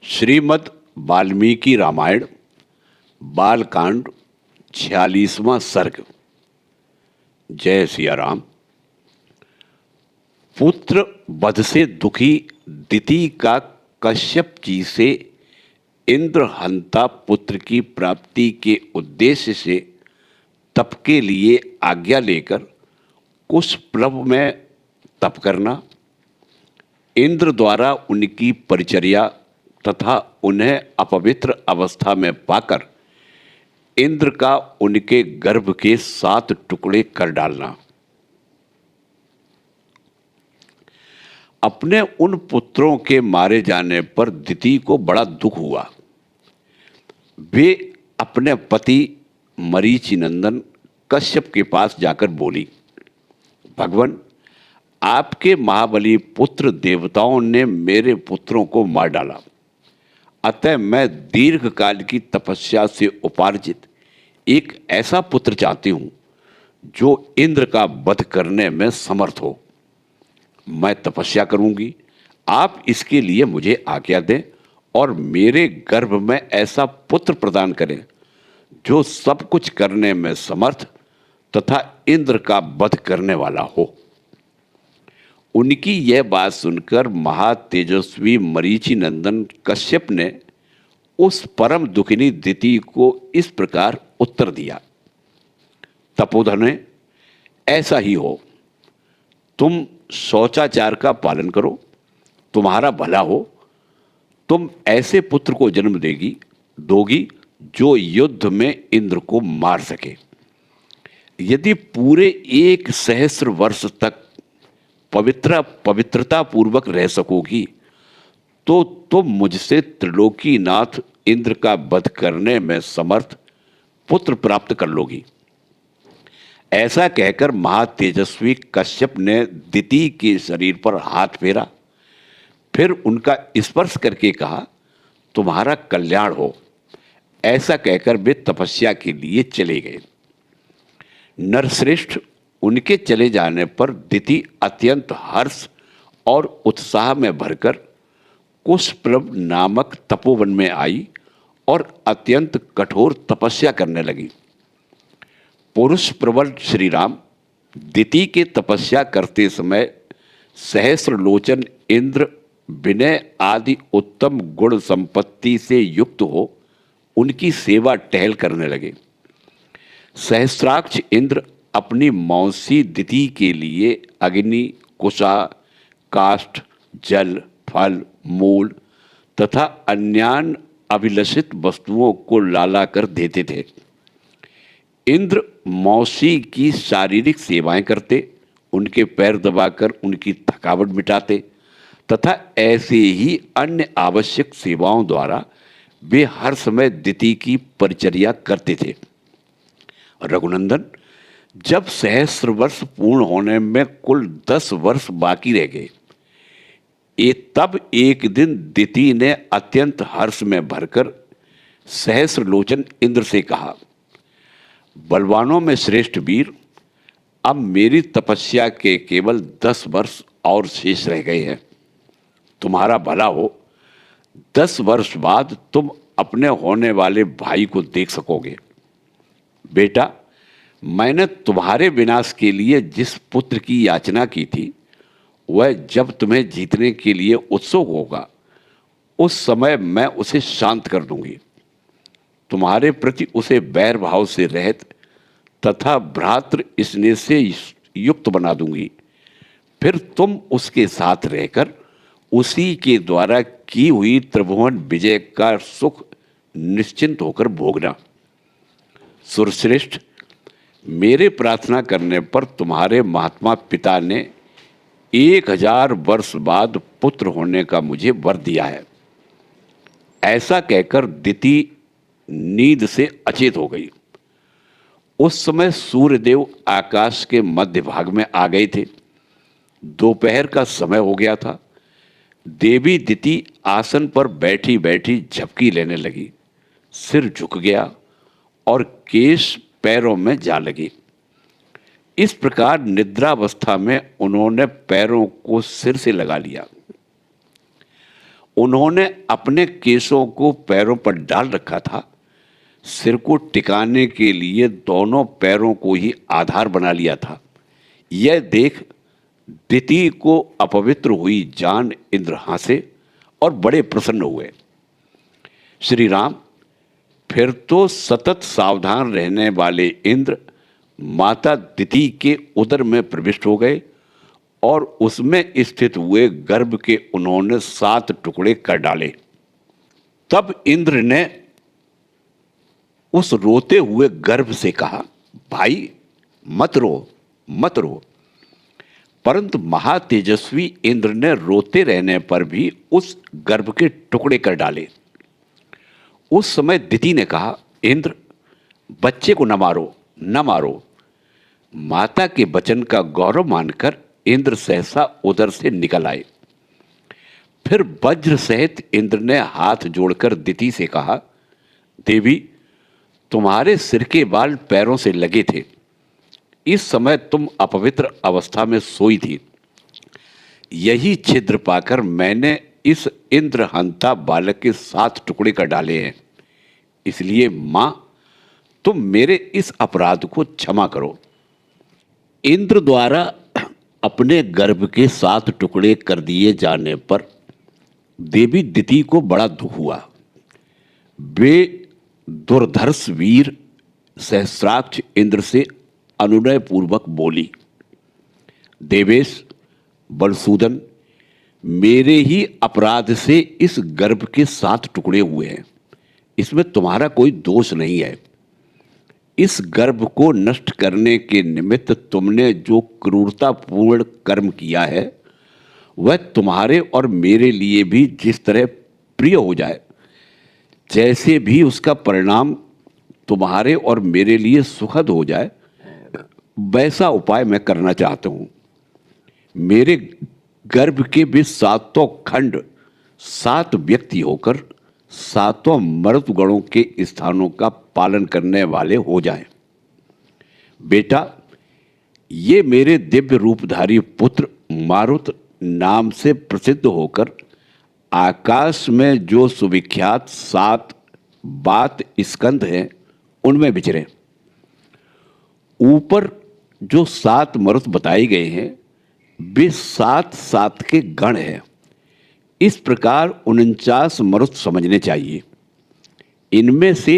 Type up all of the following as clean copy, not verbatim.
श्रीमद् वाल्मीकि रामायण बालकांड 46वां सर्ग। जय सिया राम। पुत्र वध से दुखी दिति का कश्यप जी से इंद्रहंता पुत्र की प्राप्ति के उद्देश्य से तप के लिए आज्ञा लेकर कुशप्लव में तप करना, इंद्र द्वारा उनकी परिचर्या तथा उन्हें अपवित्र अवस्था में पाकर इंद्र का उनके गर्भ के 7 टुकड़े कर डालना। अपने उन पुत्रों के मारे जाने पर दिति को बड़ा दुख हुआ। वे अपने पति मरीचि नंदन कश्यप के पास जाकर बोली, भगवान, आपके महाबली पुत्र देवताओं ने मेरे पुत्रों को मार डाला, अतः मैं दीर्घ काल की तपस्या से उपार्जित एक ऐसा पुत्र चाहती हूं जो इंद्र का वध करने में समर्थ हो। मैं तपस्या करूंगी, आप इसके लिए मुझे आज्ञा दें और मेरे गर्भ में ऐसा पुत्र प्रदान करें जो सब कुछ करने में समर्थ तथा इंद्र का वध करने वाला हो। उनकी यह बात सुनकर महातेजस्वी मरीचि नंदन कश्यप ने उस परम दुखिनी दिति को इस प्रकार उत्तर दिया, तपोधने, ऐसा ही हो। तुम शौचाचार का पालन करो, तुम्हारा भला हो। तुम ऐसे पुत्र को जन्म दोगी जो युद्ध में इंद्र को मार सके। यदि पूरे 1 सहस्र वर्ष तक पवित्रता पूर्वक रह सकोगी तो तुम मुझसे त्रिलोकीनाथ इंद्र का वध करने में समर्थ पुत्र प्राप्त कर लोगी। ऐसा कहकर महातेजस्वी कश्यप ने दिति के शरीर पर हाथ फेरा, फिर उनका स्पर्श करके कहा, तुम्हारा कल्याण हो। ऐसा कहकर वे तपस्या के लिए चले गए। नरश्रेष्ठ, उनके चले जाने पर दिति अत्यंत हर्ष और उत्साह में भरकर कुशप्लव नामक तपोवन में आई और अत्यंत कठोर तपस्या करने लगी। पुरुष प्रबल श्री राम दिति के तपस्या करते समय सहस्रलोचन इंद्र विनय आदि उत्तम गुण संपत्ति से युक्त हो उनकी सेवा टहल करने लगे। सहस्राक्ष इंद्र अपनी मौसी दिति के लिए अग्नि, कुशा, काष्ठ, जल, फल, मूल तथा अन्यान अभिलषित वस्तुओं को लाला कर देते थे। इंद्र मौसी की शारीरिक सेवाएं करते, उनके पैर दबाकर उनकी थकावट मिटाते तथा ऐसे ही अन्य आवश्यक सेवाओं द्वारा वे हर समय दिति की परिचर्या करते थे। रघुनंदन, जब सहस्र वर्ष पूर्ण होने में कुल 10 वर्ष बाकी रह गए, तब एक दिन दिति ने अत्यंत हर्ष में भरकर सहस्रलोचन इंद्र से कहा, बलवानों में श्रेष्ठ वीर, अब मेरी तपस्या के केवल 10 वर्ष और शेष रह गए हैं। तुम्हारा भला हो। 10 वर्ष बाद तुम अपने होने वाले भाई को देख सकोगे। बेटा, मैंने तुम्हारे विनाश के लिए जिस पुत्र की याचना की थी, वह जब तुम्हें जीतने के लिए उत्सुक होगा उस समय मैं उसे शांत कर दूंगी। तुम्हारे प्रति उसे बैर भाव से रहित तथा भ्रातृ स्नेह से युक्त बना दूंगी। फिर तुम उसके साथ रहकर उसी के द्वारा की हुई त्रिभुवन विजय का सुख निश्चिंत होकर भोगना। सुरश्रेष्ठ, मेरे प्रार्थना करने पर तुम्हारे महात्मा पिता ने 1000 वर्ष बाद पुत्र होने का मुझे वर दिया है। ऐसा कहकर दिति नींद से अचेत हो गई। उस समय सूर्यदेव आकाश के मध्य भाग में आ गए थे। दोपहर का समय हो गया था। देवी दिति आसन पर बैठी बैठी झपकी लेने लगी। सिर झुक गया और केश पैरों में जा लगे। इस प्रकार निद्रावस्था में उन्होंने पैरों को सिर से लगा लिया। उन्होंने अपने केशों को पैरों पर डाल रखा था। सिर को टिकाने के लिए दोनों पैरों को ही आधार बना लिया था। यह देख दिति को अपवित्र हुई जान इंद्र हंसे और बड़े प्रसन्न हुए। श्री राम फिर तो सतत सावधान रहने वाले इंद्र माता दिति के उदर में प्रविष्ट हो गए और उसमें स्थित हुए गर्भ के उन्होंने 7 टुकड़े कर डाले। तब इंद्र ने उस रोते हुए गर्भ से कहा, भाई मत रो मत रो। परंतु महातेजस्वी इंद्र ने रोते रहने पर भी उस गर्भ के टुकड़े कर डाले। उस समय दिति ने कहा, इंद्र बच्चे को न मारो न मारो। माता के वचन का गौरव मानकर इंद्र सहसा उदर से निकल आए। फिर वज्र सहित इंद्र ने हाथ जोड़कर दिति से कहा, देवी तुम्हारे सिर के बाल पैरों से लगे थे। इस समय तुम अपवित्र अवस्था में सोई थी। यही छिद्र पाकर मैंने इस इंद्रहंता बालक के 7 टुकड़े कर डाले हैं। इसलिए मां तुम मेरे इस अपराध को क्षमा करो। इंद्र द्वारा अपने गर्भ के 7 टुकड़े कर दिए जाने पर देवी दिति को बड़ा दुख हुआ। वे दुर्धर्ष वीर सहस्राक्ष इंद्र से अनुनय पूर्वक बोली, देवेश बलसूदन मेरे ही अपराध से इस गर्भ के 7 टुकड़े हुए हैं। इसमें तुम्हारा कोई दोष नहीं है। इस गर्भ को नष्ट करने के निमित्त तुमने जो क्रूरतापूर्ण कर्म किया है वह तुम्हारे और मेरे लिए भी जिस तरह प्रिय हो जाए, जैसे भी उसका परिणाम तुम्हारे और मेरे लिए सुखद हो जाए, वैसा उपाय मैं करना चाहता हूँ। मेरे गर्भ के भी 7 खंड 7 व्यक्ति होकर 7 मर्द गणों के स्थानों का पालन करने वाले हो जाएं। बेटा ये मेरे दिव्य रूपधारी पुत्र मारुत नाम से प्रसिद्ध होकर आकाश में जो सुविख्यात 7 बात स्कंध हैं उनमें विचरे। ऊपर जो 7 मरुत बताए गए हैं वे 7 के गण हैं। इस प्रकार 49 मरुत समझने चाहिए। इनमें से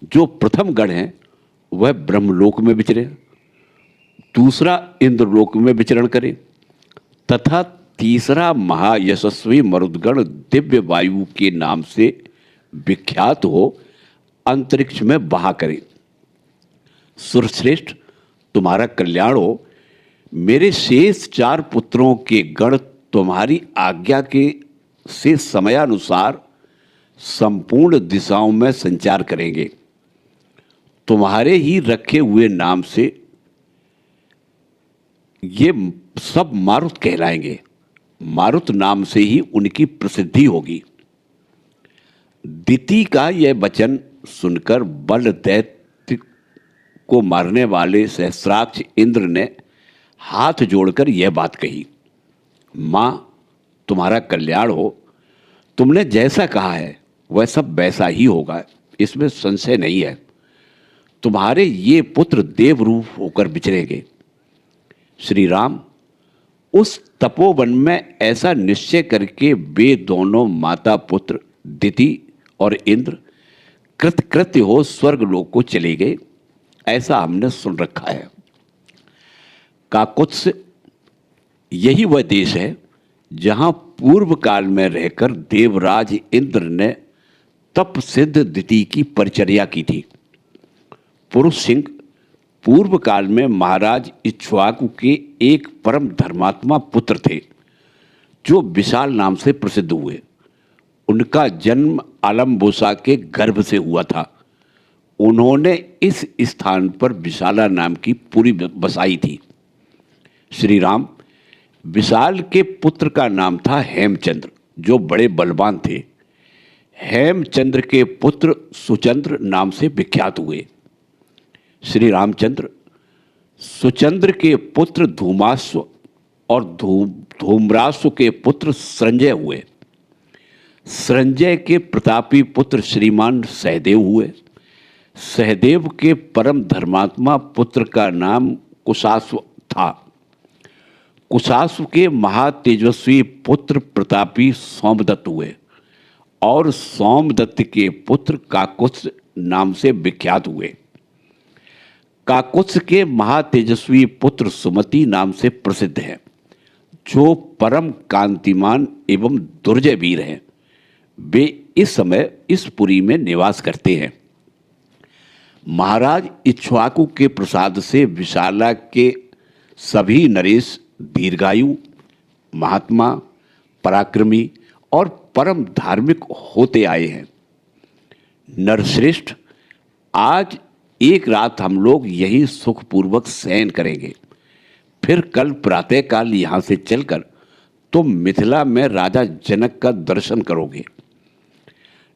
जो प्रथम गण है वह ब्रह्मलोक में विचरे, दूसरा इंद्रलोक में विचरण करे तथा तीसरा महायशस्वी मरुदगण दिव्य वायु के नाम से विख्यात हो अंतरिक्ष में बहा करे। सुरश्रेष्ठ तुम्हारा कल्याण हो। मेरे शेष 4 पुत्रों के गण तुम्हारी आज्ञा के से समयानुसार संपूर्ण दिशाओं में संचार करेंगे। तुम्हारे ही रखे हुए नाम से ये सब मारुत कहलाएंगे। मारुत नाम से ही उनकी प्रसिद्धि होगी। दिति का यह वचन सुनकर बल दैत्य को मारने वाले सहस्राक्ष इंद्र ने हाथ जोड़कर यह बात कही, मां तुम्हारा कल्याण हो। तुमने जैसा कहा है वह सब वैसा ही होगा, इसमें संशय नहीं है। तुम्हारे ये पुत्र देवरूप होकर विचरेंगे। श्री राम उस तपोवन में ऐसा निश्चय करके वे दोनों माता पुत्र दिति और इंद्र कृतकृत्य हो स्वर्गलोक को चले गए, ऐसा हमने सुन रखा है। काकुत्स यही वह देश है जहां पूर्व काल में रहकर देवराज इंद्र ने तप सिद्ध दिति की परिचर्या की थी। पुरुष सिंह पूर्व काल में महाराज इक्ष्वाकु के एक परम धर्मात्मा पुत्र थे जो विशाल नाम से प्रसिद्ध हुए। उनका जन्म आलम्बोसा के गर्भ से हुआ था। उन्होंने इस स्थान पर विशाला नाम की पुरी बसाई थी। श्री राम विशाल के पुत्र का नाम था हेमचंद्र, जो बड़े बलवान थे। हेमचंद्र के पुत्र सुचंद्र नाम से विख्यात हुए। श्री रामचंद्र सुचंद्र के पुत्र धूमास्व और धूम्रास्व के पुत्र संजय हुए। संजय के प्रतापी पुत्र श्रीमान सहदेव हुए। सहदेव के परम धर्मात्मा पुत्र का नाम कुशास्व था। कुशास्व के महातेजस्वी पुत्र प्रतापी सोमदत्त हुए और सोमदत्त के पुत्र काकुत्स नाम से विख्यात हुए। काकुत्स के महातेजस्वी पुत्र सुमति नाम से प्रसिद्ध हैं, जो परम कांतिमान एवं दुर्जय वीर हैं। वे इस समय इस पुरी में निवास करते हैं। महाराज इक्ष्वाकु के प्रसाद से विशाला के सभी नरेश दीर्घायु, महात्मा, पराक्रमी और परम धार्मिक होते आए हैं। नरश्रेष्ठ, आज एक रात हम लोग यही सुखपूर्वक शयन करेंगे। फिर कल प्रातःकाल यहाँ से चलकर तुम मिथिला में राजा जनक का दर्शन करोगे।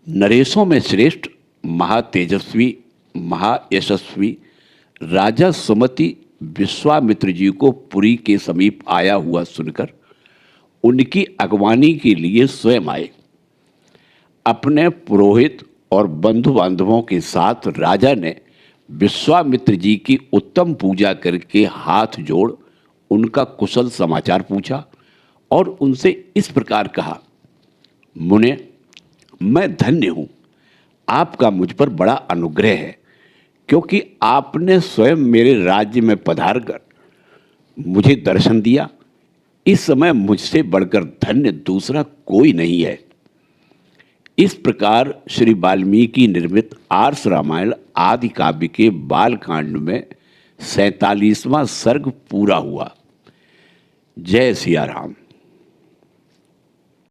नरेशों में श्रेष्ठ, महातेजस्वी, महायशस्वी राजा सुमति विश्वामित्र जी को पुरी के समीप आया हुआ सुनकर उनकी अगवानी के लिए स्वयं आए। अपने पुरोहित और बंधु बांधवों के साथ राजा ने विश्वामित्र जी की उत्तम पूजा करके हाथ जोड़ उनका कुशल समाचार पूछा और उनसे इस प्रकार कहा, मुने, मैं धन्य हूँ, आपका मुझ पर बड़ा अनुग्रह है, क्योंकि आपने स्वयं मेरे राज्य में पधार कर मुझे दर्शन दिया। इस समय मुझसे बढ़कर धन्य दूसरा कोई नहीं है। इस प्रकार श्री वाल्मीकि निर्मित आर्ष रामायण आदि काव्य के बालकांड में 47वां सर्ग पूरा हुआ। जय सिया राम।